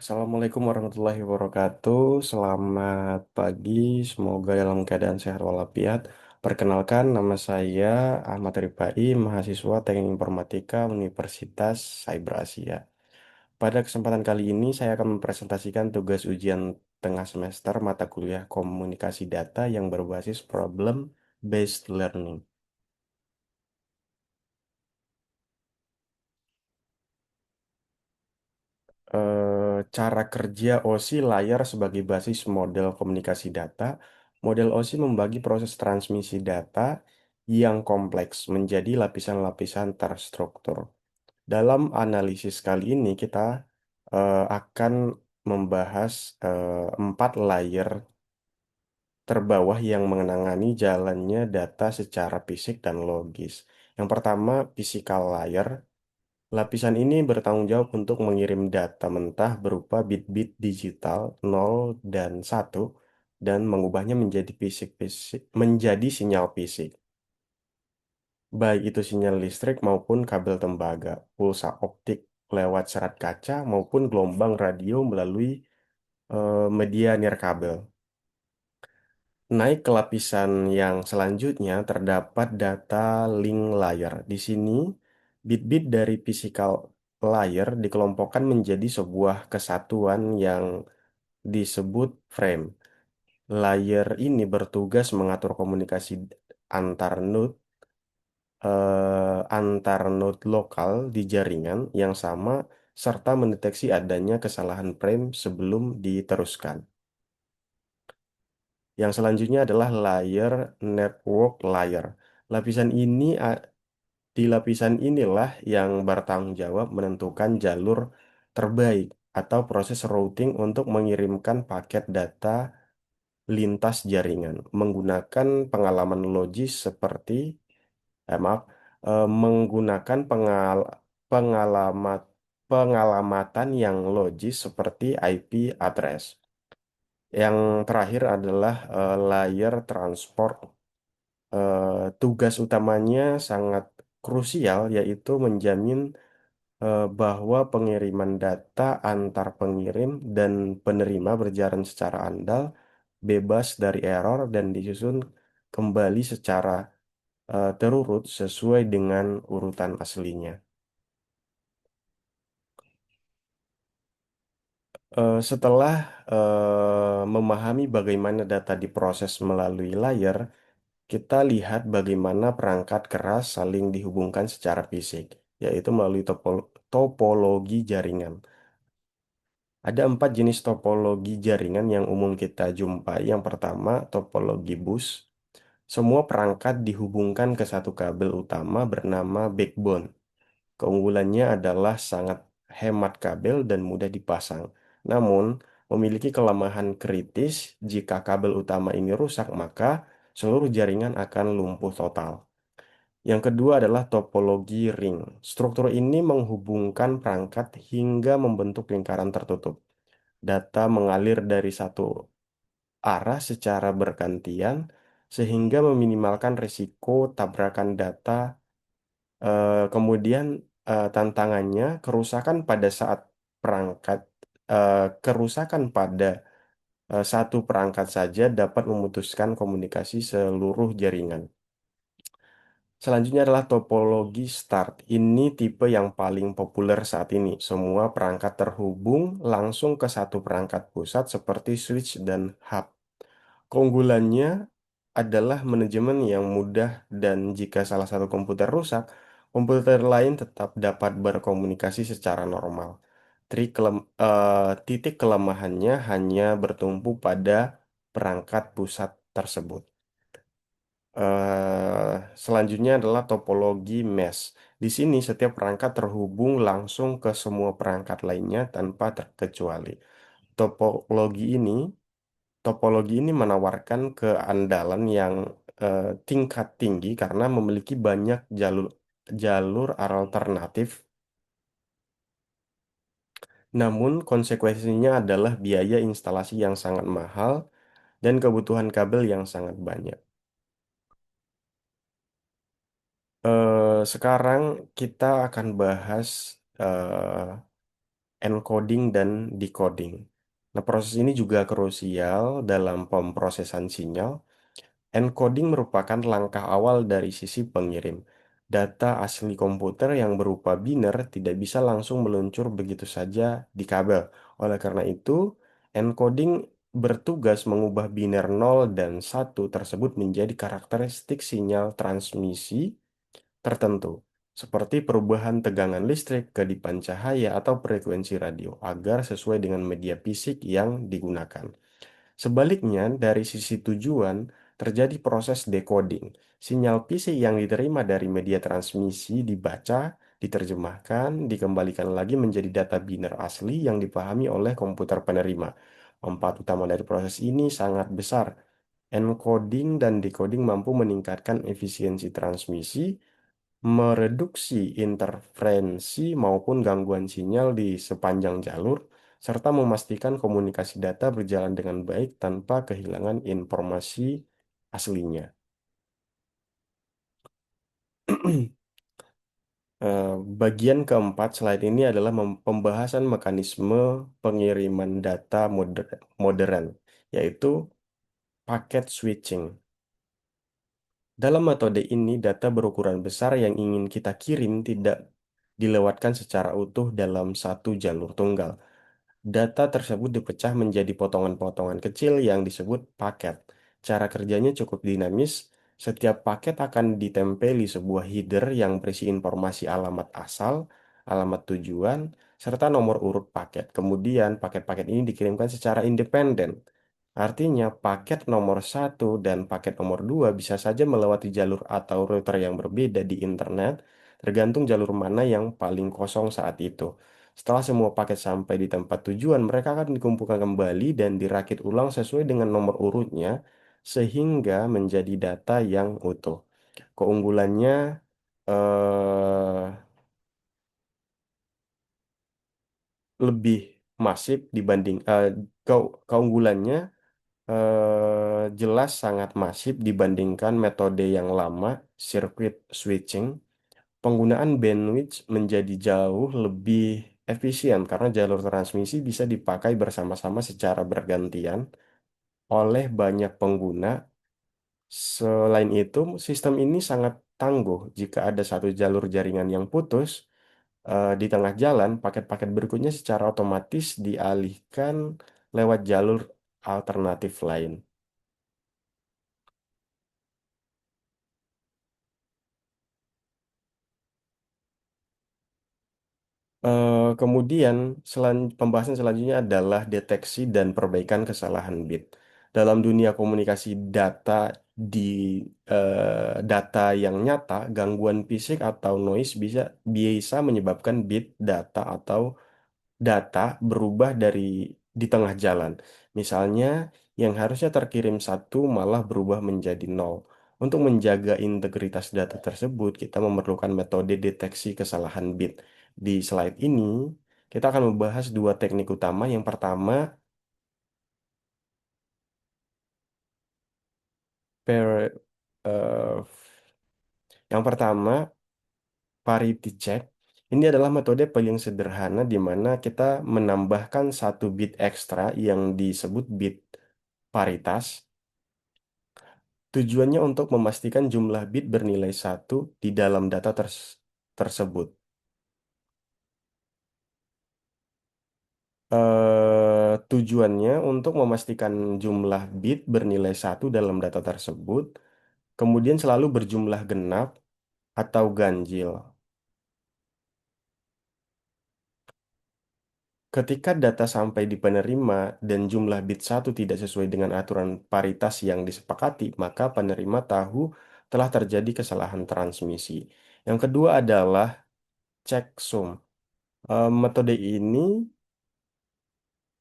Assalamualaikum warahmatullahi wabarakatuh. Selamat pagi, semoga dalam keadaan sehat walafiat. Perkenalkan, nama saya Ahmad Rifai, mahasiswa Teknik Informatika Universitas Cyber Asia. Pada kesempatan kali ini, saya akan mempresentasikan tugas ujian tengah semester mata kuliah komunikasi data yang berbasis problem-based learning. Cara kerja OSI layar sebagai basis model komunikasi data. Model OSI membagi proses transmisi data yang kompleks menjadi lapisan-lapisan terstruktur. Dalam analisis kali ini kita akan membahas empat layer terbawah yang mengenangani jalannya data secara fisik dan logis. Yang pertama, physical layer. Lapisan ini bertanggung jawab untuk mengirim data mentah berupa bit-bit digital 0 dan 1 dan mengubahnya menjadi menjadi sinyal fisik, baik itu sinyal listrik maupun kabel tembaga, pulsa optik lewat serat kaca maupun gelombang radio melalui media nirkabel. Naik ke lapisan yang selanjutnya terdapat data link layer. Di sini, bit-bit dari physical layer dikelompokkan menjadi sebuah kesatuan yang disebut frame. Layer ini bertugas mengatur komunikasi antar node, antar node lokal di jaringan yang sama serta mendeteksi adanya kesalahan frame sebelum diteruskan. Yang selanjutnya adalah layer network layer. Lapisan ini di lapisan inilah yang bertanggung jawab menentukan jalur terbaik atau proses routing untuk mengirimkan paket data lintas jaringan menggunakan pengalaman logis seperti maaf menggunakan pengalaman pengalamatan yang logis seperti IP address. Yang terakhir adalah layer transport. Tugas utamanya sangat krusial yaitu menjamin bahwa pengiriman data antar pengirim dan penerima berjalan secara andal, bebas dari error dan disusun kembali secara terurut sesuai dengan urutan aslinya. Setelah memahami bagaimana data diproses melalui layar, kita lihat bagaimana perangkat keras saling dihubungkan secara fisik, yaitu melalui topologi jaringan. Ada empat jenis topologi jaringan yang umum kita jumpai. Yang pertama, topologi bus. Semua perangkat dihubungkan ke satu kabel utama bernama backbone. Keunggulannya adalah sangat hemat kabel dan mudah dipasang. Namun, memiliki kelemahan kritis. Jika kabel utama ini rusak, maka seluruh jaringan akan lumpuh total. Yang kedua adalah topologi ring. Struktur ini menghubungkan perangkat hingga membentuk lingkaran tertutup. Data mengalir dari satu arah secara bergantian sehingga meminimalkan risiko tabrakan data. Kemudian tantangannya kerusakan pada saat perangkat kerusakan pada satu perangkat saja dapat memutuskan komunikasi seluruh jaringan. Selanjutnya adalah topologi start. Ini tipe yang paling populer saat ini. Semua perangkat terhubung langsung ke satu perangkat pusat seperti switch dan hub. Keunggulannya adalah manajemen yang mudah dan jika salah satu komputer rusak, komputer lain tetap dapat berkomunikasi secara normal. Titik kelemahannya hanya bertumpu pada perangkat pusat tersebut. Selanjutnya adalah topologi mesh. Di sini setiap perangkat terhubung langsung ke semua perangkat lainnya tanpa terkecuali. Topologi ini Topologi ini menawarkan keandalan yang tingkat tinggi karena memiliki banyak jalur jalur alternatif. Namun konsekuensinya adalah biaya instalasi yang sangat mahal dan kebutuhan kabel yang sangat banyak. Sekarang kita akan bahas encoding dan decoding. Nah, proses ini juga krusial dalam pemrosesan sinyal. Encoding merupakan langkah awal dari sisi pengirim. Data asli komputer yang berupa biner tidak bisa langsung meluncur begitu saja di kabel. Oleh karena itu, encoding bertugas mengubah biner 0 dan 1 tersebut menjadi karakteristik sinyal transmisi tertentu, seperti perubahan tegangan listrik, kedipan cahaya, atau frekuensi radio, agar sesuai dengan media fisik yang digunakan. Sebaliknya, dari sisi tujuan, terjadi proses decoding. Sinyal fisik yang diterima dari media transmisi dibaca, diterjemahkan, dikembalikan lagi menjadi data biner asli yang dipahami oleh komputer penerima. Manfaat utama dari proses ini sangat besar. Encoding dan decoding mampu meningkatkan efisiensi transmisi, mereduksi interferensi maupun gangguan sinyal di sepanjang jalur, serta memastikan komunikasi data berjalan dengan baik tanpa kehilangan informasi aslinya. Eh, Bagian keempat slide ini adalah pembahasan mekanisme pengiriman data modern, yaitu paket switching. Dalam metode ini, data berukuran besar yang ingin kita kirim tidak dilewatkan secara utuh dalam satu jalur tunggal. Data tersebut dipecah menjadi potongan-potongan kecil yang disebut paket. Cara kerjanya cukup dinamis. Setiap paket akan ditempeli sebuah header yang berisi informasi alamat asal, alamat tujuan, serta nomor urut paket. Kemudian, paket-paket ini dikirimkan secara independen. Artinya, paket nomor satu dan paket nomor 2 bisa saja melewati jalur atau router yang berbeda di internet, tergantung jalur mana yang paling kosong saat itu. Setelah semua paket sampai di tempat tujuan, mereka akan dikumpulkan kembali dan dirakit ulang sesuai dengan nomor urutnya, sehingga menjadi data yang utuh. Keunggulannya eh, lebih masif dibanding keunggulannya jelas sangat masif dibandingkan metode yang lama, circuit switching. Penggunaan bandwidth menjadi jauh lebih efisien karena jalur transmisi bisa dipakai bersama-sama secara bergantian oleh banyak pengguna. Selain itu, sistem ini sangat tangguh. Jika ada satu jalur jaringan yang putus di tengah jalan, paket-paket berikutnya secara otomatis dialihkan lewat jalur alternatif lain. Kemudian, pembahasan selanjutnya adalah deteksi dan perbaikan kesalahan bit. Dalam dunia komunikasi data di data yang nyata, gangguan fisik atau noise bisa menyebabkan bit data berubah di tengah jalan. Misalnya, yang harusnya terkirim satu malah berubah menjadi nol. Untuk menjaga integritas data tersebut, kita memerlukan metode deteksi kesalahan bit. Di slide ini, kita akan membahas dua teknik utama. Yang pertama, per, eh, yang pertama, parity check. Ini adalah metode paling sederhana di mana kita menambahkan satu bit ekstra yang disebut bit paritas. Tujuannya untuk memastikan jumlah bit bernilai satu di dalam data tersebut. Tujuannya untuk memastikan jumlah bit bernilai satu dalam data tersebut, kemudian selalu berjumlah genap atau ganjil. Ketika data sampai di penerima dan jumlah bit satu tidak sesuai dengan aturan paritas yang disepakati, maka penerima tahu telah terjadi kesalahan transmisi. Yang kedua adalah checksum. Metode ini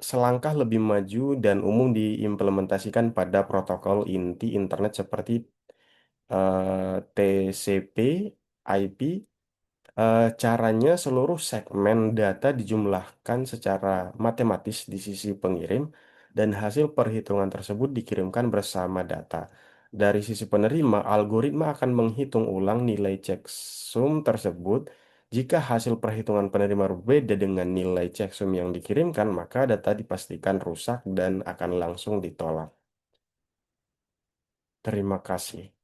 selangkah lebih maju dan umum diimplementasikan pada protokol inti internet seperti TCP, IP. Caranya seluruh segmen data dijumlahkan secara matematis di sisi pengirim dan hasil perhitungan tersebut dikirimkan bersama data. Dari sisi penerima, algoritma akan menghitung ulang nilai checksum tersebut Jika hasil perhitungan penerima berbeda dengan nilai checksum yang dikirimkan, maka data dipastikan rusak dan akan langsung ditolak. Terima kasih.